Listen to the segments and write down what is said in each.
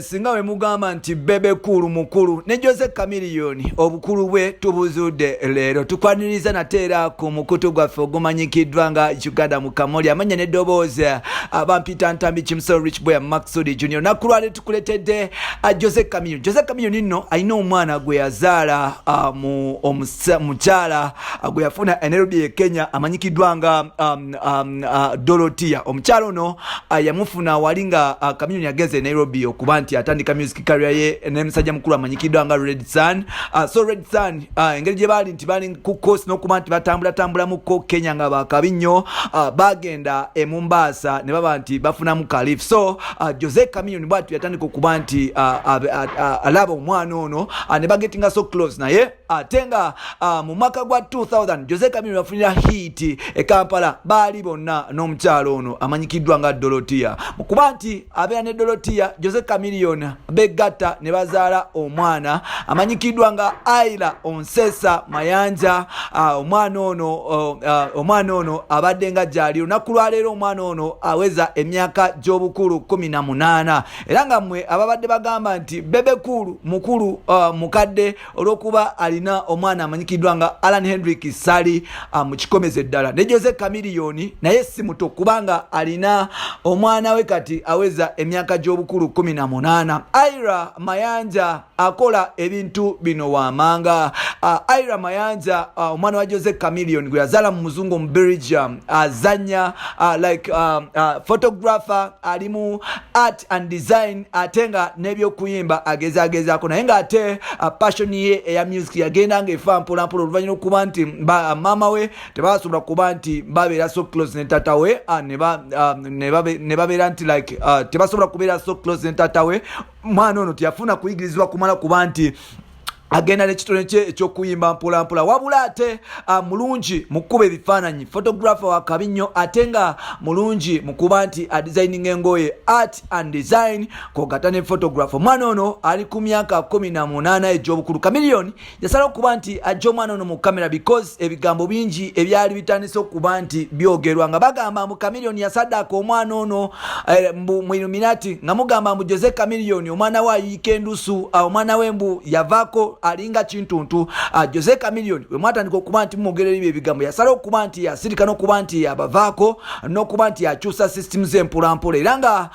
Singa we mugamba nti bebe kulu mukulu ne Jose Chameleone obukulu bwe tubuzude lero tukwaniriza nateera ku mukutu gwaffe ogumanyikiddwa nga Uganda mu Kamoli amanya ne ddoboozi abampita Ntambi Kimso Rich Boy Maxudi Junior nakulwale tukuletedde Jose Chameleone. Jose Chameleone nno alina omwana gwe yazaala mu mukyala gwe yafuna Nairobi e Kenya amanyikiddwa nga Dorothea. Omukyala ono yamufuna walinga Chameleone yagenze Nairobi okuba nti atandika music career ye n'emusajja mukulu amanyikiddwa nga Red Sun. So Red Sun engeri gye baali nti bali ku course n'okuba nti batambula mu Kenya nga bakabi nnyo bagenda e Mombasa ne baba nti bafunamu kalifu. So Jose Chameleone bwatu yatandika okuba nti alaba omwana ono ne bagetinga so close naye atenga mu mwaka gwa 2000 Jose Chameleone yafunira hit e Kampala baali bonna n'omukyalo ono amanyikiddwa nga Dorothea. Mukuba nti abeera ne Dorothea Jose Chameleone begatta ne bazaala omwana amanyikiddwa nga Aira Onsesa Mayanja. Omwana ono abadde nga gyali olunaku lwaleero omwana ono aweza emyaka gy'obukulu 18 era nga mmwe ababadde bagamba nti bebe kulu mukulu mukadde olw'okuba alina omwana amanyikiddwa nga Alan Hendrick Sali mu kikomeze ddala. Ne Jose Chameleone naye si muto kubanga alina omwana we kati aweza emyaka gy'obukulu 18. Aira Mayanja akola ebintu bino wamanga. Aira Mayanja omwana wa Jose Chameleone gwe yazaala mu muzungu mu Belgium azanya photographer alimu art and design atenga n'ebyokuyimba agezaako naye nga ate passion ye eya music yagenda nga efa mpolampola oluvannyuma okuba nti mama we tebasobola kuba nti babeera so close ne tata we ne babeera nti like tebasobola kubeera so close ne tata we. Mwana ono tiyafuna kuyigirizibwa kumala kuba nti agenda n'ekitone kye ekyokuyimba mpolampola wabula ate mulungi mu kuba ebifaananyi photographer wa kabi nnyo ate nga mulungi mu kuba nti designing engoye art and design kogata ne photographer. Omwana ono ali ku myaka 18 egy'obukulu. Chameleone yasala okuba nti ajja omwana ono mu kamera because ebigambo bingi ebyali bitandise okuba nti byogerwa nga bagamba mu Chameleone yasaddaaka omwana ono mu Illuminati nga mugamba mu Jose Chameleone omwana we ayiika endusu omwana we mbu yavaako alinga kintuntu. Jose Chameleone we mwatandika okuba nti mwogerera ebyo ebigambo yasala okuba nti yasirika n'okuba nti yabavaako n'okuba nti yakyusa systems empolampola era nga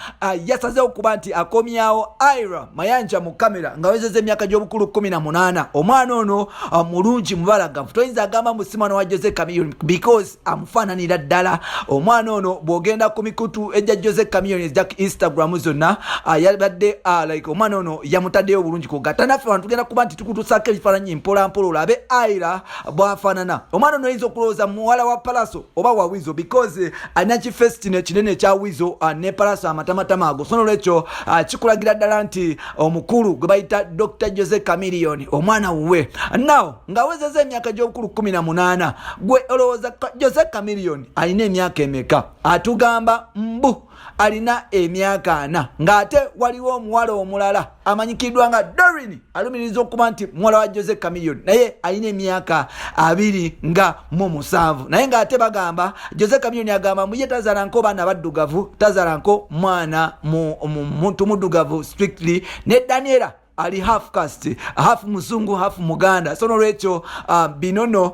yasazeho okuba nti akomyawo Aira Mayanja mu kamera nga wezeza emyaka gy'obukulu 18. Omwana ono mulungi mubalagavu toyinza agamba mu simwana wa Jose Chameleone because amufaananira ddala. Omwana ono bw'ogenda ku mikutu ejja Jose Chameleone ejja ku Instagram zonna yabadde like omwana ono yamutaddeyo bulungi kugatta naffe abantu tugenda kuba nti tukutusako ebifaananyi mpolampola olabe Aira bw'afaanana. Omwana ono oyinza okulowooza muwala wa Palaso oba wa Wizo because alina kifesitine ekinene ekya Wizo ne Palaso amatamatama ago. So n'olwekyo kikulagira ddala nti omukulu gwe bayita Dr. Jose Chameleone omwana wuwe now ng'awezeza emyaka gy'obukulu 18 gwe olowooza Jose Chameleone alina emyaka emeka? Atugamba mbu alina emyaka 4 ng'ate waliwo omuwala omulala amanyikiddwa nga Doreen alumiriza okuba nti muwala wa Jose Chameleone naye alina emyaka 27 naye ng'ate bagamba Jose Chameleone agamba muye tazalanko baana baddugavu tazalanko mwana muntu muddugavu strictly ne Daniela ali half caste half muzungu half muganda. So n'olwekyo binono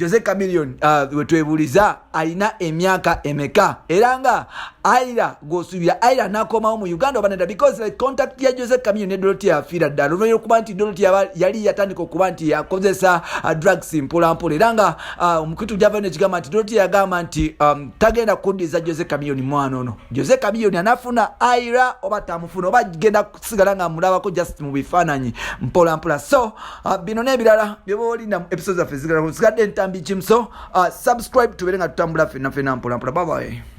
Jose Chameleone wetwebuliza alina emyaka emeka era nga Aira gosubira Aira nakomawo mu Uganda obanenda because like contact ya Jose Chameleone ne Dorothea afira ddala oluvannyuma okuba nti Dorothea yali yatandika okuba nti yakozesa drugs mpolampola era nga omukitu gyava nekigamba nti Dorothea yagamba nti tagenda kuddiza Jose Chameleone mwana ono. Jose Chameleone anafuna Aira oba tamufuna oba genda kusigala nga mulabako just mu bifaananyi mpolampola. So bino n'ebirala byobaolinda mu episodes zaffe zigadde Ntambi Kimso. Subscribe tubeere nga tutambula ffenna mpolampola. Bye bye.